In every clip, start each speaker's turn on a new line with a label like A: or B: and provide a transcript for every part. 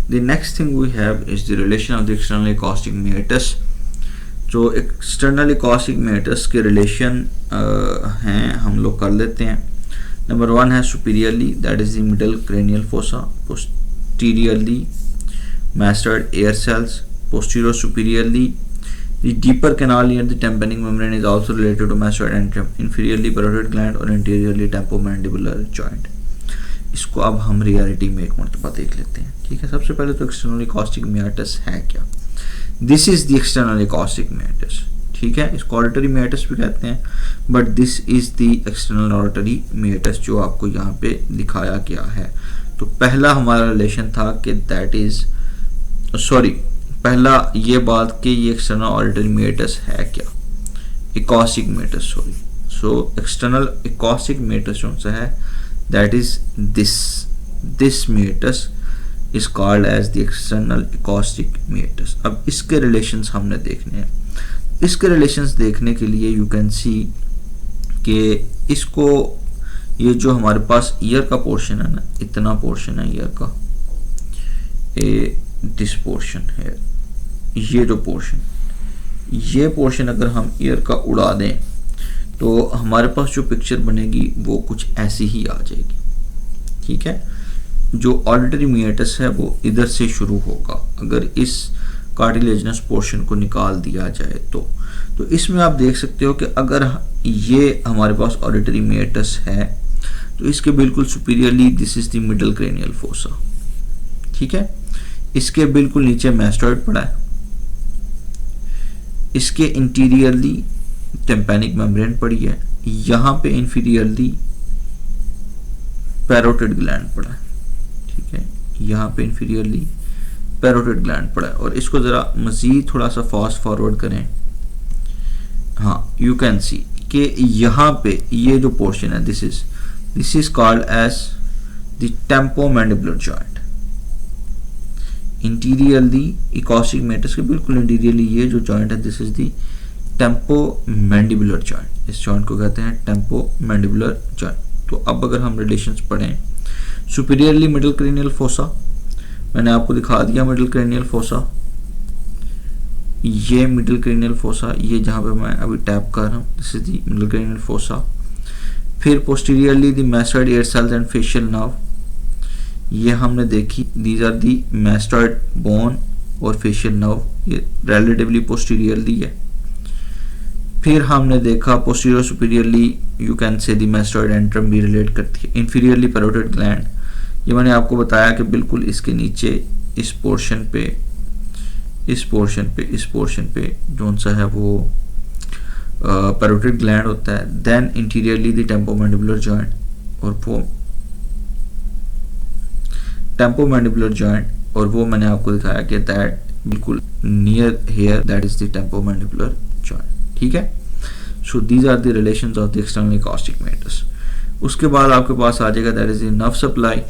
A: The next thing we have is the relation of the external acoustic meatus. जो external acoustic meatus के relation हैं हम लोग कर लेते हैं. नंबर 1 है superiorly, that is the middle cranial fossa. Posteriorly mastoid air cells. Posterior superiorly the deeper canal near the tympanic membrane is also related to mastoid antrum. Inferiorly parotid gland और anteriorly temporomandibular joint. इसको अब हम reality में एक मरतबा देख लेते हैं. ठीक है, सबसे पहले तो एक्सटर्नल acoustic meatus है क्या. This is the external acoustic meatus. ठीक है, इसको ऑडिटरी meatus भी कहते हैं, but this is the external auditory meatus जो आपको यहाँ पे दिखाया गया है. तो पहला हमारा रिलेशन था कि दैट इज पहला ये बात कि ये एक्सटर्नल ऑडिटरी meatus है क्या, acoustic meatus. So external acoustic meatus कौन सा है, that is this meatus is called as the external acoustic meatus. अब इसके रिलेशंस हमने देखने हैं. इसके रिलेशंस देखने के लिए यू कैन सी कि इसको ये जो हमारे पास ईयर का पोर्शन है ना, इतना पोर्शन है ईयर का, दिस पोर्शन है, ये जो पोर्शन, ये पोर्शन अगर हम ईयर का उड़ा दें तो हमारे पास जो पिक्चर बनेगी वो कुछ ऐसी ही आ जाएगी. ठीक है, जो ऑडिटरी meatus है वो इधर से शुरू होगा अगर इस कार्टिलेजिनस पोर्शन को निकाल दिया जाए तो इसमें आप देख सकते हो कि अगर ये हमारे पास ऑडिटरी meatus है तो इसके बिल्कुल superiorly this is the middle cranial fossa. ठीक है, इसके बिल्कुल नीचे मैस्टॉइड पड़ा है, इसके इंटीरियरली टेम्पैनिक मेम्ब्रेन पड़ी है, यहाँ पे इंफीरियरली पैरोटिड ग्लैंड पड़ा है. ठीक है, यहाँ पे इंफीरियरली पैरोटिड ग्लैंड पड़ा है. और इसको ज़रा मज़ीद थोड़ा सा फास्ट फॉरवर्ड करें. हाँ, यू कैन सी कि यहाँ पे ये जो पोर्शन है this is called as the temporomandibular joint. Interiorly acoustic meatus के बिल्कुल इंटीरियरली ये जो जॉइंट है this is the temporomandibular joint. इस जॉइंट को कहते हैं टेम्पोमैंडिबुलर जॉइंट. तो अब अगर हम रिलेशंस पढ़ें, सुपीरियरली मिडिल क्रेनियल फोसा, मैंने आपको दिखा दिया मिडिल क्रेनियल फोसा, ये मिडिल क्रेनियल फोसा, ये जहाँ पे मैं अभी टैप कर रहा हूँ this is the middle cranial fossa. फिर posteriorly the mastoid air cells and facial nerve, ये हमने देखी, these are the mastoid bone और फेशियल नर्व, ये रिलेटिवली पोस्टीरियरली है. फिर हमने देखा posterior superiorly you can say the mastoid antrum भी रिलेट करती है. इंफीरियरली पैरोटिड ग्लैंड, ये मैंने आपको बताया कि बिल्कुल इसके नीचे इस पोर्शन पे जोन सा है वो पैरोटिड ग्लैंड होता है. Then interiorly the temporomandibular joint, और वो टेम्पोमैंडिबुलर जॉइंट, और वो मैंने आपको दिखाया कि दैट बिल्कुल near here that is the temporomandibular joint. ठीक है, so these are the relations of the external acoustic meatus. उसके बाद आपके पास आ जाएगा that is the nerve supply.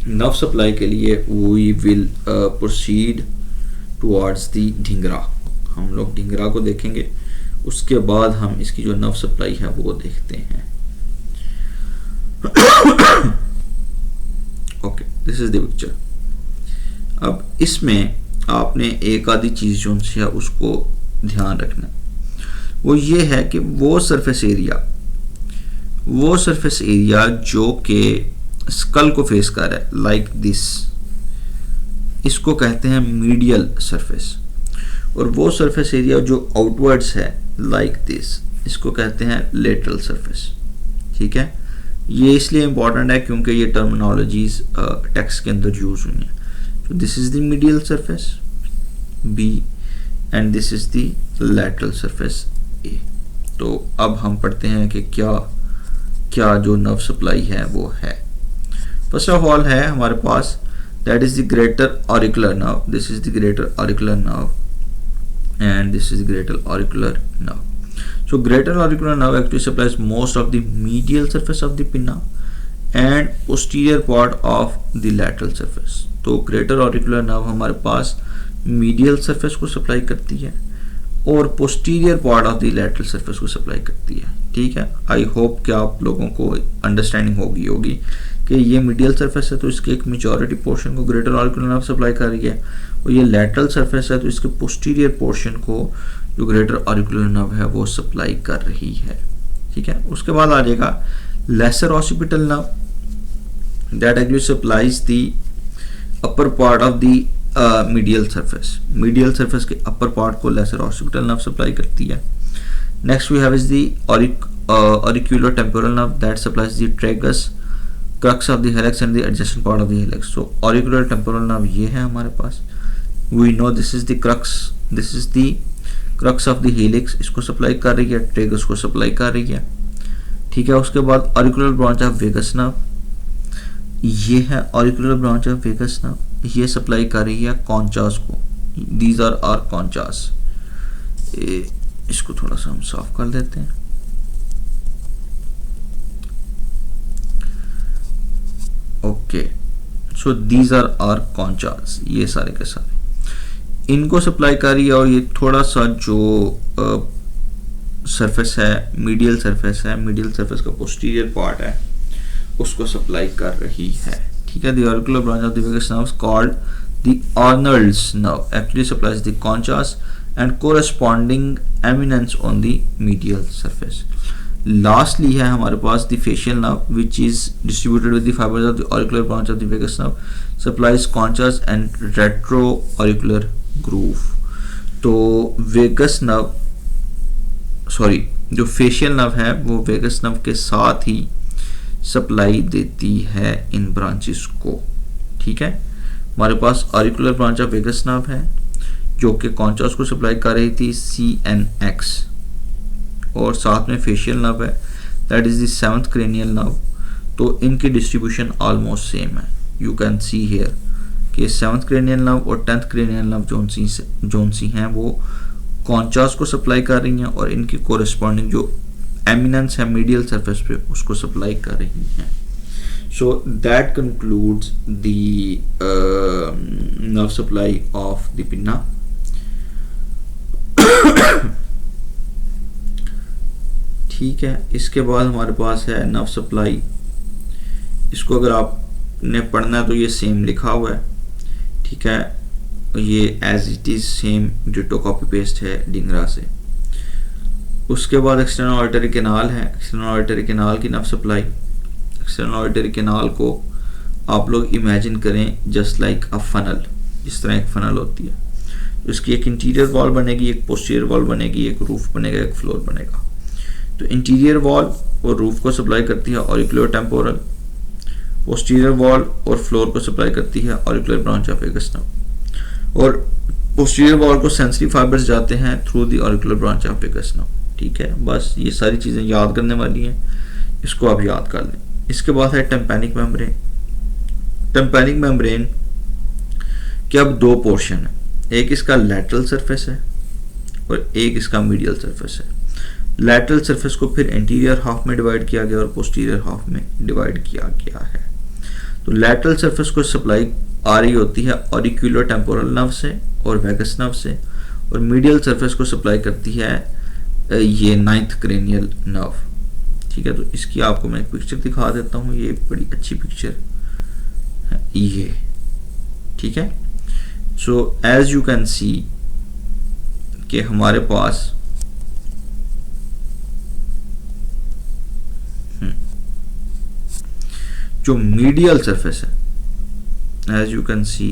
A: Nerve supply के लिए we will proceed towards the Dhingra. हम लोग ढिंगरा को देखेंगे, उसके बाद हम इसकी जो नर्व सप्लाई है वो देखते हैं. Okay, this is the picture. अब इसमें आपने एक आधी चीज जो है उसको ध्यान रखना, वो ये है कि वो सरफेस एरिया जो कि स्कल को फेस कर रहा है लाइक दिस, इसको कहते हैं मीडियल सरफेस. और वो सरफेस एरिया जो आउटवर्ड्स है लाइक दिस, इसको कहते हैं लेटरल सरफेस. ठीक है, ये इसलिए इंपॉर्टेंट है क्योंकि ये टर्मिनोलॉजीज टेक्स्ट के अंदर यूज हुई हैं. तो this is the medial surface B and this is the lateral surface A. तो अब हम पढ़ते हैं कि क्या जो नर्व सप्लाई है वो है. फर्स्ट ऑफ ऑल है हमारे पास that is the greater auricular nerve. This is the greater auricular nerve and this is greater auricular nerve. So greater auricular nerve actually supplies most of the medial surface of the pinna and posterior part of the lateral surface. तो greater auricular nerve हमारे पास medial surface को supply करती है और posterior part of the lateral surface को supply करती है. ठीक है, I hope कि आप लोगों को understanding होगी कि ये मीडियल सरफेस है तो इसके एक मेजॉरिटी पोर्शन को ग्रेटर ऑरिकुलर नर्व सप्लाई कर रही है, और ये लैटरल सरफेस है तो इसके पोस्टीरियर पोर्शन को जो ग्रेटर ऑरिकुलर नर्व है वो सप्लाई कर रही है। ठीक है, उसके बाद आ जाएगा lesser occipital nerve, that actually supplies the upper part of the medial surface. Medial surface के अपर पार्ट को लेसर ऑसिपिटल नर्व सप्लाई करती है। Next we have is the auricular temporal nerve that supplies the tragus, crux of the helix and the adjacent part of the helix. So auricular temporal nerve ये है हमारे पास, we know this is the crux of the helix, इसको supply कर रही है, tragus को supply कर रही है। ठीक है, उसके बाद auricular branch of vagus nerve, ये है auricular branch of vagus nerve, ये सप्लाई कर रही है conchas को, these are our conchas। इसको थोड़ा सा हम साफ कर देते हैं। Okay, so these are are conchas, ये सारे के सारे इनको सप्लाई कर रही है, और ये थोड़ा सा जो सरफेस है, मीडियल सरफेस है, मीडियल सरफेस का पोस्टीरियर पार्ट है, उसको सप्लाई कर रही है। ठीक है, the auricular branch of the vagus nerve called the Arnold's nerve actually supplies the conchas and corresponding eminence on the medial surface. Lastly है हमारे पास the facial nerve which is distributed with the fibres of the auricular branch of the vagus nerve, supplies conchas and retro auricular groove. तो vagus nerve, sorry, जो facial nerve है वो vagus nerve के साथ ही supply देती है इन branches को। ठीक है, हमारे पास auricular branch of vagus nerve है जो कि कॉन्चस को सप्लाई कर रही थी CNX, और साथ में फेशियल नर्व है that is the 7th cranial nerve. तो इनकी डिस्ट्रीब्यूशन ऑलमोस्ट सेम है। यू कैन सी हियर कि 7th क्रेनियल नर्व और 10th क्रेनियल नर्व जोन सी हैं वो कॉन्चास को सप्लाई कर रही हैं, और इनकी कोरिस्पॉन्डिंग जो एमिनेंस है मीडियल सरफेस पे उसको सप्लाई कर रही हैं। So that concludes the nerve supply of the pinna. ठीक है, इसके बाद हमारे पास है नर्व सप्लाई। इसको अगर आपने पढ़ना है तो ये सेम लिखा हुआ है। ठीक है, ये as it is same ditto copy paste है डिंगरा से। उसके बाद एक्सटर्नल ऑडिटरी कैनाल है। एक्सटर्नल ऑडिटरी कैनाल की nerve supply, external auditory canal को आप लोग इमेजिन करें जस्ट लाइक अ फनल, इस तरह एक फनल होती है। उसकी एक इंटीरियर वॉल बनेगी, एक पोस्टीरियर वॉल बनेगी, एक रूफ बनेगा, एक फ्लोर बनेगा। तो इंटीरियर वॉल और रूफ को सप्लाई करती है ऑरिकुलर टेम्पोरल, पोस्टीरियर वॉल और फ्लोर को सप्लाई करती है auricular branch of vagus nerve, और पोस्टीरियर वॉल को सेंसरी फाइबर्स जाते हैं through the auricular branch of vagus nerve. ठीक है, बस ये सारी चीज़ें याद करने वाली हैं, इसको आप याद कर लें। इसके बाद है टेम्पैनिक मेम्ब्रेन। टेम्पैनिक मेम्ब्रेन के अब दो पोर्शन है, एक इसका लैटरल सरफेस है और एक इसका मीडियल सरफेस है। लैटरल सरफेस को फिर इंटीरियर हाफ में डिवाइड किया गया और पोस्टीरियर हाफ में डिवाइड किया गया है। तो लैटरल सरफेस को सप्लाई आ रही होती है ऑरिकुलर टेम्पोरल नर्व से और वेगस नर्व से, और मीडियल सरफेस को सप्लाई करती है ये 9th क्रेनियल नर्व। ठीक है, तो इसकी आपको मैं एक पिक्चर दिखा देता हूँ, ये बड़ी अच्छी पिक्चर है ये। ठीक है, so as you can see कि हमारे पास जो मीडियल सरफेस है, एज यू कैन सी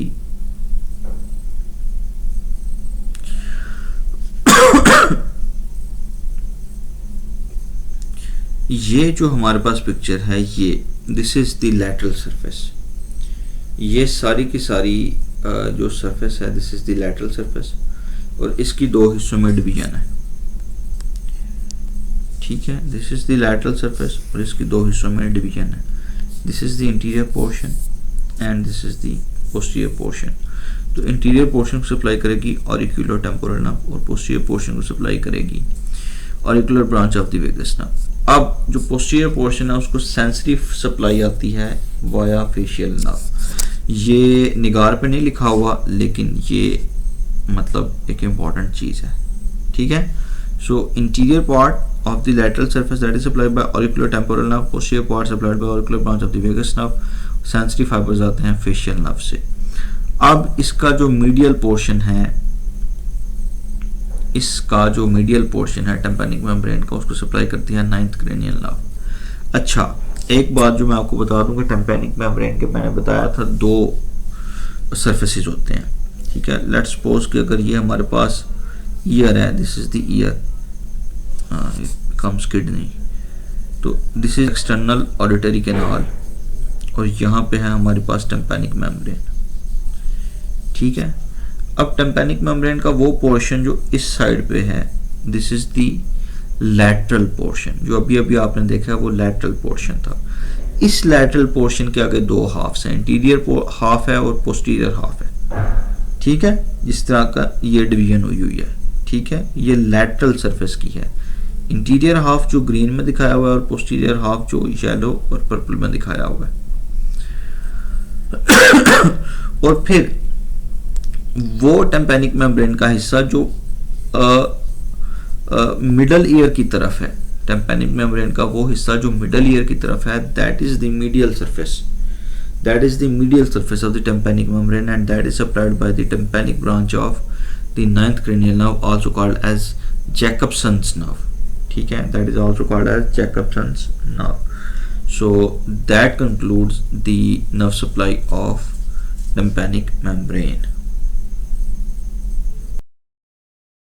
A: ये जो हमारे पास पिक्चर है ये this is the lateral surface. ये सारी की सारी जो सरफेस है this is the lateral surface, और इसकी दो हिस्सों में डिवीजन है। ठीक है, this is the lateral surface और इसकी दो हिस्सों में डिवीजन है। This is the interior portion and this is the posterior portion. तो इंटीरियर पोर्शन को सप्लाई करेगी ऑरिकुलर टेम्पोरल नर्व और पोस्टीरियर पोर्शन को सप्लाई करेगी auricular branch of the vagus nerve. अब जो पोस्टीरियर पोर्शन है उसको सेंसरी सप्लाई आती है वाया फेशियल नर्व। ये निगार पे नहीं लिखा हुआ लेकिन ये मतलब एक इम्पॉर्टेंट चीज़ है। ठीक है, so interior part of the lateral surface that is supplied by auricular temporal nerve, posterior part supplied by auricular branch of the vagus nerve, sensory fibers आते हैं facial nerve से। अब इसका जो मीडियल पोर्शन है टेम्पैनिक मेम्ब्रेन का, उसको supply करती है 9th cranial nerve। अच्छा, एक बात जो मैं आपको बता दूं कि टेम्पैनिक मेम्ब्रेन के मैंने बताया था 2 सरफेसेस होते हैं, ठीक है। लेट्स सपोज कि अगर ये हमारे पास ईयर है, this is the ear, comes kidney, तो this is external auditory canal, और यहाँ पे है हमारे पास टेम्पैनिक मेम्ब्रेन, ठीक है। अब टेम्पैनिक मेम्ब्रेन का वो पोर्शन जो इस साइड पे है, this is the lateral portion, जो अभी अभी आपने देखा है वो लैटरल पोर्शन था। इस लैटरल पोर्शन के आगे 2 हाफ्स हैं, इंटीरियर हाफ है और पोस्टीरियर हाफ है, ठीक है। जिस तरह का ये डिवीजन हुई है, ठीक है, ये लैटरल सरफेस की है। इंटीरियर हाफ जो ग्रीन में दिखाया हुआ है और पोस्टीरियर हाफ जो येलो और पर्पल में दिखाया हुआ है। और फिर वो टेम्पैनिक मेम्ब्रेन का हिस्सा जो मिडल ईयर की तरफ है, टेम्पैनिक मेम्ब्रेन का वो हिस्सा जो मिडल ईयर की तरफ है, that is the medial surface, that is the medial surface of the tympanic membrane, and that is supplied by the tympanic branch of the 9th cranial nerve, also called as Jacobson's nerve, ठीक है, that is also called as Jacobson's nerve। So that concludes the nerve supply of tympanic membrane।